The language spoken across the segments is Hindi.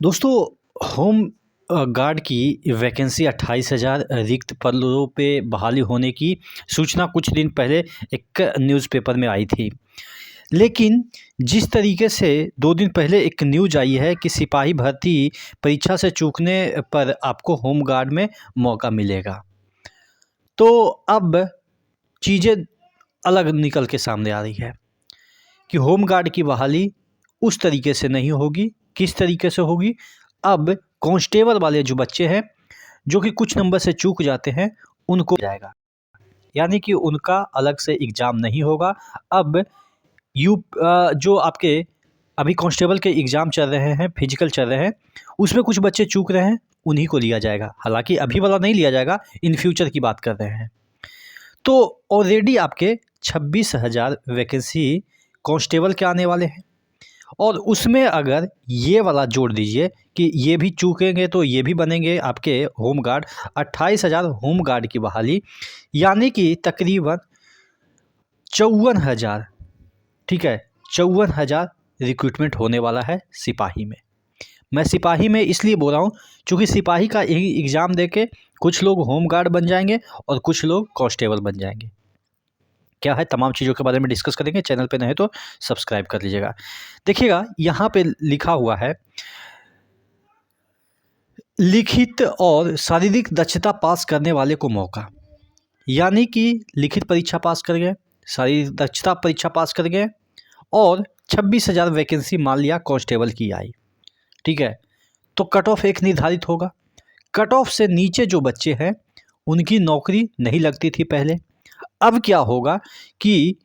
दोस्तों, होम गार्ड की वैकेंसी 28,000 रिक्त पदों पे बहाली होने की सूचना कुछ दिन पहले एक न्यूज़पेपर में आई थी। लेकिन जिस तरीके से 2 दिन पहले एक न्यूज़ आई है कि सिपाही भर्ती परीक्षा से चूकने पर आपको होम गार्ड में मौका मिलेगा, तो अब चीज़ें अलग निकल के सामने आ रही है कि होम गार्ड की बहाली उस तरीके से नहीं होगी। किस तरीके से होगी? अब कांस्टेबल वाले जो बच्चे हैं, जो कि कुछ नंबर से चूक जाते हैं, उनको जाएगा, यानी कि उनका अलग से एग्ज़ाम नहीं होगा। अब जो आपके अभी कांस्टेबल के एग्ज़ाम चल रहे हैं, फिजिकल चल रहे हैं, उसमें कुछ बच्चे चूक रहे हैं, उन्हीं को लिया जाएगा। हालांकि अभी वाला नहीं लिया जाएगा, इन फ्यूचर की बात कर रहे हैं। तो ऑलरेडी आपके 26,000 वैकेंसी कांस्टेबल के आने वाले हैं, और उसमें अगर ये वाला जोड़ दीजिए कि ये भी चूकेंगे तो ये भी बनेंगे आपके होम गार्ड, 28,000 होम गार्ड की बहाली, यानी कि तकरीबन 54,000, ठीक है, 54,000 रिक्रूटमेंट होने वाला है सिपाही में। मैं सिपाही में इसलिए बोल रहा हूँ क्योंकि सिपाही का एग्ज़ाम देके कुछ लोग होम गार्ड बन जाएंगे और कुछ लोग कांस्टेबल बन जाएंगे। क्या है, तमाम चीज़ों के बारे में डिस्कस करेंगे। चैनल पे नए तो सब्सक्राइब कर लीजिएगा। देखिएगा, यहाँ पे लिखा हुआ है, लिखित और शारीरिक दक्षता पास करने वाले को मौका, यानी कि लिखित परीक्षा पास कर गए, शारीरिक दक्षता परीक्षा पास कर गए, और 26,000 वैकेंसी मान लिया कांस्टेबल की आई, ठीक है, तो कट ऑफ एक निर्धारित होगा। कट ऑफ से नीचे जो बच्चे हैं उनकी नौकरी नहीं लगती थी पहले। अब क्या होगा कि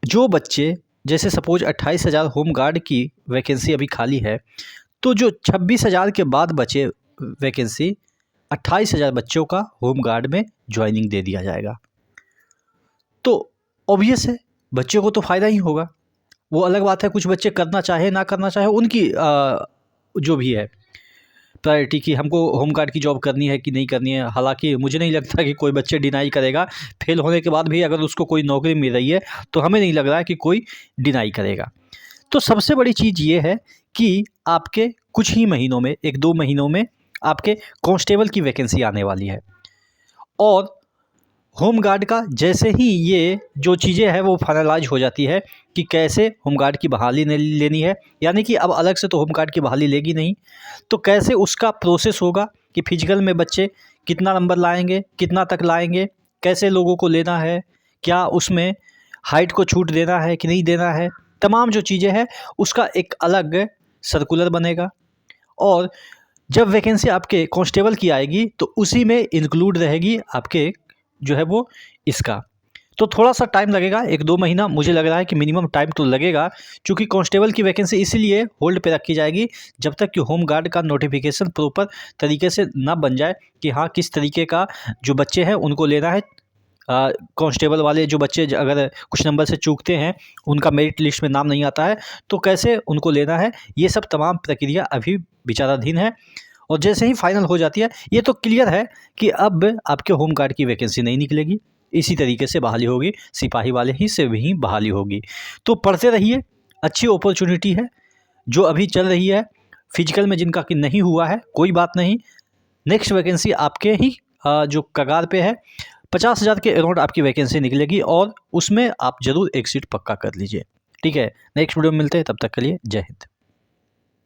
जो बच्चे, जैसे सपोज 28,000 होम गार्ड की वैकेंसी अभी खाली है, तो जो 26,000 के बाद बचे वैकेंसी, 28,000 बच्चों का होम गार्ड में ज्वाइनिंग दे दिया जाएगा। तो ऑब्वियस है, बच्चों को तो फ़ायदा ही होगा। वो अलग बात है, कुछ बच्चे करना चाहे ना करना चाहे, उनकी जो भी है प्रायोरिटी कि हमको होम गार्ड की जॉब करनी है कि नहीं करनी है। हालांकि मुझे नहीं लगता कि कोई बच्चे डिनाई करेगा। फेल होने के बाद भी अगर उसको कोई नौकरी मिल रही है तो हमें नहीं लग रहा है कि कोई डिनाई करेगा। तो सबसे बड़ी चीज़ ये है कि आपके कुछ ही महीनों में, 1-2 महीनों में आपके कांस्टेबल की वैकेंसी आने वाली है, और होम गार्ड का जैसे ही ये जो चीज़ें हैं वो फाइनलाइज हो जाती है कि कैसे होम गार्ड की बहाली लेनी है, यानी कि अब अलग से तो होम गार्ड की बहाली लेगी नहीं, तो कैसे उसका प्रोसेस होगा कि फिजिकल में बच्चे कितना नंबर लाएंगे, कितना तक लाएंगे, कैसे लोगों को लेना है, क्या उसमें हाइट को छूट देना है कि नहीं देना है, तमाम जो चीज़ें हैं उसका एक अलग सर्कुलर बनेगा। और जब वैकेंसी आपके कांस्टेबल की आएगी तो उसी में इंक्लूड रहेगी आपके जो है वो इसका। तो थोड़ा-सा टाइम लगेगा, 1-2 महीना मुझे लग रहा है कि मिनिमम टाइम तो लगेगा, क्योंकि कांस्टेबल की वैकेंसी इसीलिए होल्ड पे रखी जाएगी जब तक कि होम गार्ड का नोटिफिकेशन प्रॉपर तरीके से ना बन जाए कि हाँ, किस तरीके का जो बच्चे हैं उनको लेना है। कांस्टेबल वाले जो बच्चे अगर कुछ नंबर से चूकते हैं, उनका मेरिट लिस्ट में नाम नहीं आता है, तो कैसे उनको लेना है, ये सब तमाम प्रक्रिया अभी विचाराधीन है। और जैसे ही फाइनल हो जाती है, ये तो क्लियर है कि अब आपके होम गार्ड की वैकेंसी नहीं निकलेगी, इसी तरीके से बहाली होगी, सिपाही वाले ही से भी बहाली होगी। तो पढ़ते रहिए, अच्छी अपॉर्चुनिटी है जो अभी चल रही है। फिजिकल में जिनका कि नहीं हुआ है, कोई बात नहीं, नेक्स्ट वैकेंसी आपके ही जो कगार पे है, 50,000 के अराउंड आपकी वैकेंसी निकलेगी, और उसमें आप ज़रूर एक सीट पक्का कर लीजिए। ठीक है, नेक्स्ट वीडियो में मिलते हैं, तब तक के लिए जय हिंद।